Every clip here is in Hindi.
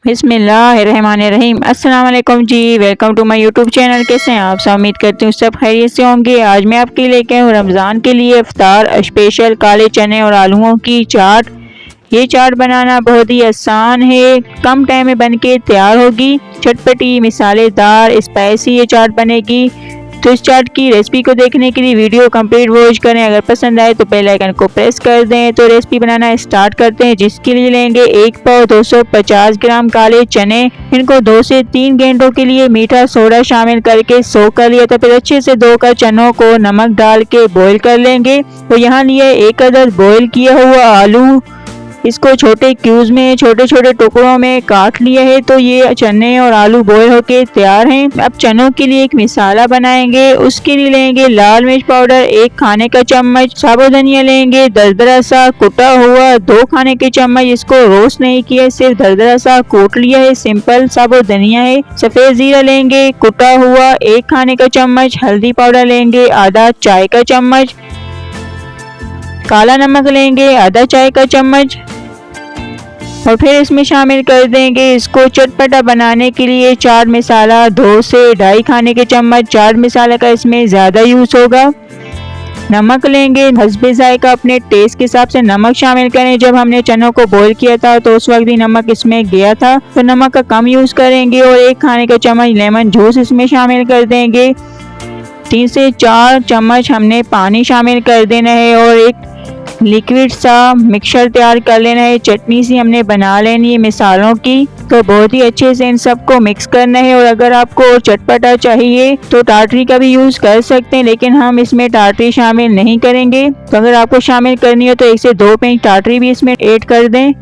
बिस्मिल्लाहिर्रहमानिर्रहीम। अस्सलाम वालेकुम जी, welcome to my YouTube channel. कैसे हैं आप सब? उम्मीद करती हूँ सब खैरियत से होंगे। आज मैं आपके लेके आऊँ रमज़ान के लिए इफ्तार स्पेशल काले चने और आलूओं की चाट। ये चाट बनाना बहुत ही आसान है, कम टाइम में बनके तैयार होगी। चटपटी मिसालेदार स्पाइसी ये चाट बनेगी। तो इस चाट की रेसिपी को देखने के लिए वीडियो कंप्लीट वॉच करें। अगर पसंद आए तो बेल आइकन को प्रेस कर दें। तो रेसिपी बनाना स्टार्ट करते हैं, जिसके लिए लेंगे 1 पाव 250 ग्राम काले चने। इनको 2 से 3 घंटों के लिए मीठा सोडा शामिल करके सोक कर लिया था। फिर अच्छे से धोकर चनों को नमक डाल के बॉईल कर लेंगे। तो यहाँ लिए 1 अदद बॉईल किया हुआ आलू। इसको छोटे क्यूब्स में छोटे छोटे टुकड़ों में काट लिया है। तो ये चने और आलू बॉईल होके तैयार हैं। अब चनों के लिए एक मसाला बनाएंगे। उसके लिए लेंगे लाल मिर्च पाउडर 1 खाने का चम्मच, साबुत धनिया लेंगे दरदरा सा कुटा हुआ 2 खाने के चम्मच। इसको रोस्ट नहीं किया, सिर्फ दरदरा सा कूट लिया है, सिंपल साबुत धनिया है। सफेद जीरा लेंगे कुटा हुआ 1 खाने का चम्मच। हल्दी पाउडर लेंगे आधा चाय का चम्मच। काला नमक लेंगे आधा चाय का चम्मच और फिर इसमें शामिल कर देंगे इसको चटपटा बनाने के लिए चाट मसाला 2 से 2.5 खाने के चम्मच। चाट मसाला का इसमें ज़्यादा यूज़ होगा। नमक लेंगे हस्बे जायका, अपने टेस्ट के हिसाब से नमक शामिल करें। जब हमने चनों को बॉईल किया था तो उस वक्त भी नमक इसमें गया था, तो नमक का कम यूज़ करेंगे। और 1 खाने का चम्मच लेमन जूस इसमें शामिल कर देंगे। 3 से 4 चम्मच हमने पानी शामिल कर देना है और एक लिक्विड सा मिक्सचर तैयार कर लेना है। चटनी सी हमने बना लेनी है मसालों की। तो बहुत ही अच्छे से इन सबको मिक्स करना है। और अगर आपको और चटपटा चाहिए तो टाटरी का भी यूज़ कर सकते हैं, लेकिन हम इसमें टाटरी शामिल नहीं करेंगे। तो अगर आपको शामिल करनी हो तो 1 से 2 पिंच टाटरी भी इसमें ऐड कर दें।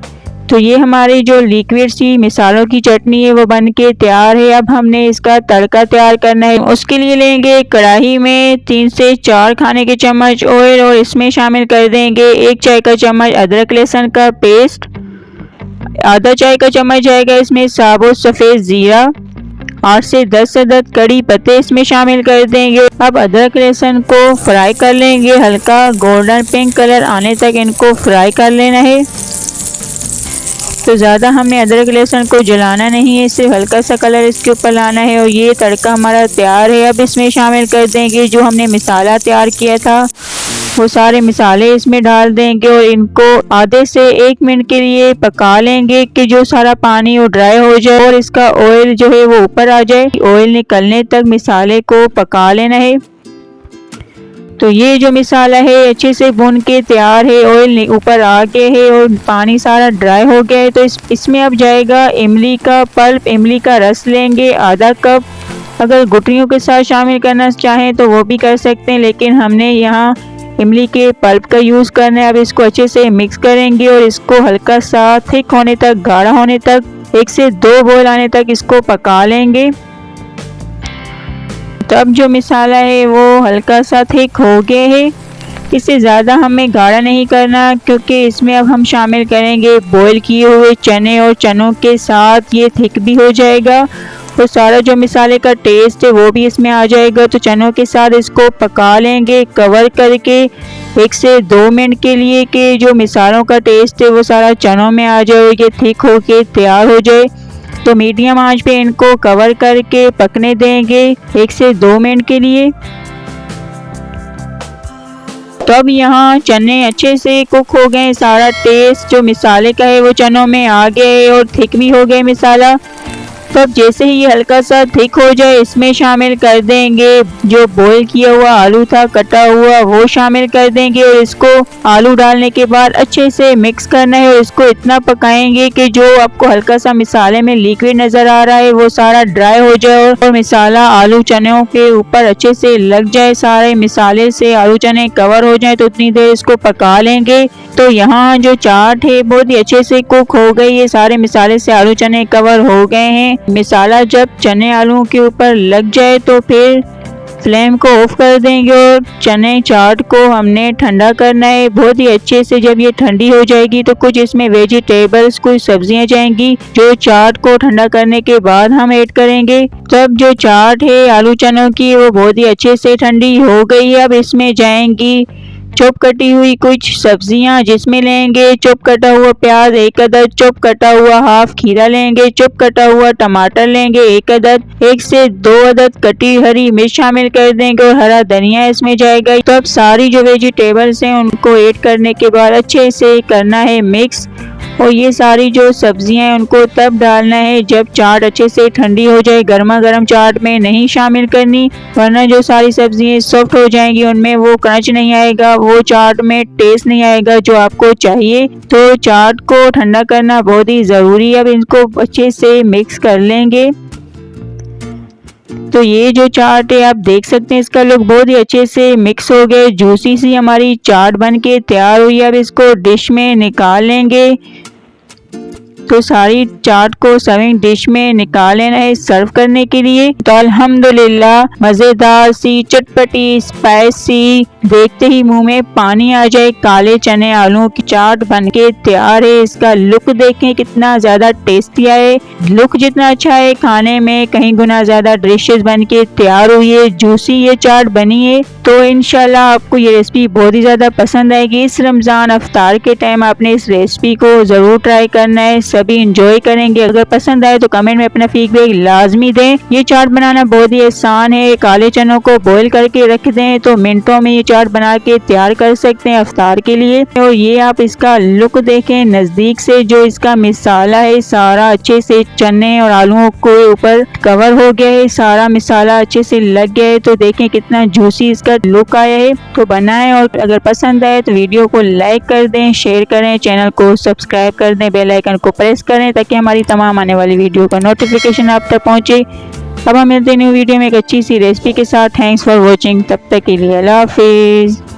तो ये हमारी जो लिक्विड सी मिसालों की चटनी है वो बन के तैयार है। अब हमने इसका तड़का तैयार करना है। उसके लिए लेंगे कढ़ाई में 3 से 4 खाने के चम्मच ऑयल और इसमें शामिल कर देंगे 1 चाय का चम्मच अदरक लहसुन का पेस्ट। आधा चाय का चम्मच जाएगा इसमें साबुत सफ़ेद ज़ीरा। 8 से 10 अदद कड़ी पत्ते इसमें शामिल कर देंगे। अब अदरक लहसुन को फ्राई कर लेंगे, हल्का गोल्डन पिंक कलर आने तक इनको फ्राई कर लेना है। तो ज़्यादा हमने अदरक लहसुन को जलाना नहीं है, सिर्फ हल्का सा कलर इसके ऊपर लाना है। और ये तड़का हमारा तैयार है। अब इसमें शामिल कर देंगे जो हमने मसाला तैयार किया था, वो सारे मसाले इसमें डाल देंगे और इनको आधे से 1 मिनट के लिए पका लेंगे कि जो सारा पानी वो ड्राई हो जाए और इसका ऑयल जो है वो ऊपर आ जाए। ऑयल निकलने तक मसाले को पका लेना है। तो ये जो मसाला है अच्छे से भून के तैयार है, ऑयल ऊपर आ गया है और पानी सारा ड्राई हो गया है। तो इसमें अब जाएगा इमली का पल्प। इमली का रस लेंगे आधा कप। अगर गुठलियों के साथ शामिल करना चाहें तो वो भी कर सकते हैं, लेकिन हमने यहाँ इमली के पल्प का यूज़ करना है। अब इसको अच्छे से मिक्स करेंगे और इसको हल्का सा थिक होने तक, गाढ़ा होने तक, 1 से 2 बॉयल आने तक इसको पका लेंगे। तो अब जो मसाला है वो हल्का सा थिक हो गया है। इससे ज़्यादा हमें गाढ़ा नहीं करना, क्योंकि इसमें अब हम शामिल करेंगे बॉईल किए हुए चने और चनों के साथ ये थिक भी हो जाएगा और सारा जो मसाले का टेस्ट है वो भी इसमें आ जाएगा। तो चनों के साथ इसको पका लेंगे कवर करके 1 से 2 मिनट के लिए कि जो मसालों का टेस्ट है वो सारा चनों में आ जाए, ये थिक होके तैयार हो जाए। तो मीडियम आंच पे इनको कवर करके पकने देंगे 1 से 2 मिनट के लिए। तो अब यहाँ चने अच्छे से कुक हो गए, सारा टेस्ट जो मसाले का है वो चनों में आ गया है और थिक भी हो गया मसाला। तो अब जैसे ही ये हल्का सा थिक हो जाए इसमें शामिल कर देंगे जो बॉईल किया हुआ आलू था कटा हुआ, वो शामिल कर देंगे। और इसको आलू डालने के बाद अच्छे से मिक्स करना है और इसको इतना पकाएंगे कि जो आपको हल्का सा मसाले में लिक्विड नज़र आ रहा है वो सारा ड्राई हो जाए और मसाला आलू चनों के ऊपर अच्छे से लग जाए, सारे मसाले से आलू चने कवर हो जाए। तो उतनी देर इसको पका लेंगे। तो यहाँ जो चाट है बहुत ही अच्छे से कुक हो गई है, सारे मसाले से आलू चने कवर हो गए हैं। मसाला जब चने आलू के ऊपर लग जाए तो फिर फ्लेम को ऑफ कर देंगे और चने चाट को हमने ठंडा करना है बहुत ही अच्छे से। जब ये ठंडी हो जाएगी तो कुछ इसमें वेजिटेबल्स, कुछ सब्जियां जाएंगी जो चाट को ठंडा करने के बाद हम ऐड करेंगे। तब जो चाट है आलू चनों की वो बहुत ही अच्छे से ठंडी हो गई है। अब इसमें जाएंगी चॉप कटी हुई कुछ सब्जियां, जिसमें लेंगे चॉप कटा हुआ प्याज 1 अदद, चॉप कटा हुआ हाफ खीरा लेंगे, चॉप कटा हुआ टमाटर लेंगे 1 अदद, 1 से 2 अदद कटी हरी मिर्च शामिल कर देंगे और हरा धनिया इसमें जाएगा। तो अब सारी जो वेजिटेबल्स हैं उनको ऐड करने के बाद अच्छे से करना है मिक्स, और ये सारी जो सब्जियां हैं उनको तब डालना है जब चाट अच्छे से ठंडी हो जाए। गर्मा गर्म चाट में नहीं शामिल करनी, वरना जो सारी सब्जियां सॉफ्ट हो जाएंगी, उनमें वो क्रंच नहीं आएगा, वो चाट में टेस्ट नहीं आएगा जो आपको चाहिए। तो चाट को ठंडा करना बहुत ही ज़रूरी है। अब इनको अच्छे से मिक्स कर लेंगे। तो ये जो चाट है आप देख सकते हैं, इसका लुक बहुत ही अच्छे से मिक्स हो गया, जूसी सी हमारी चाट बन के तैयार हुई है। अब इसको डिश में निकाल लेंगे। तो सारी चाट को सर्विंग डिश में निकाल लेना है सर्व करने के लिए। तो अल्हम्दुलिल्लाह मज़ेदार सी चटपटी स्पाइसी, देखते ही मुंह में पानी आ जाए, काले चने आलूओं की चाट बनके तैयार है। इसका लुक देखें कितना ज़्यादा टेस्टी है, लुक जितना अच्छा है खाने में कहीं गुना ज़्यादा डिशेस बनके तैयार हुई है, जूसी ये चाट बनी है। तो इंशाल्लाह आपको ये रेसिपी बहुत ही ज़्यादा पसंद आएगी। इस रमज़ान अफ्तार के टाइम आपने इस रेसिपी को ज़रूर ट्राई करना है, सभी इंजॉय करेंगे। अगर पसंद आए तो कमेंट में अपना फीडबैक लाजमी दें। ये चाट बनाना बहुत ही आसान है, काले चनों को बॉईल करके रख दें तो मिनटों में ये चाट बना के तैयार कर सकते हैं अफ्तार के लिए। और ये आप इसका लुक देखें नज़दीक से, जो इसका मिसाला है सारा अच्छे से चने और आलूओं को ऊपर कवर हो गया है, सारा मिसाला अच्छे से लग गया है। तो देखें कितना जूसी इसका लुक आया है। तो बनाएं और अगर पसंद आए तो वीडियो को लाइक कर दें, शेयर करें, चैनल को सब्सक्राइब कर दें, बेल आइकन को प्रेस करें ताकि हमारी तमाम आने वाली वीडियो का नोटिफिकेशन आप तक पहुंचे। अब हम मिलते हैं न्यू वीडियो में एक अच्छी सी रेसिपी के साथ। थैंक्स फॉर वॉचिंग, तब तक के लिए अल्लाह हाफिज़।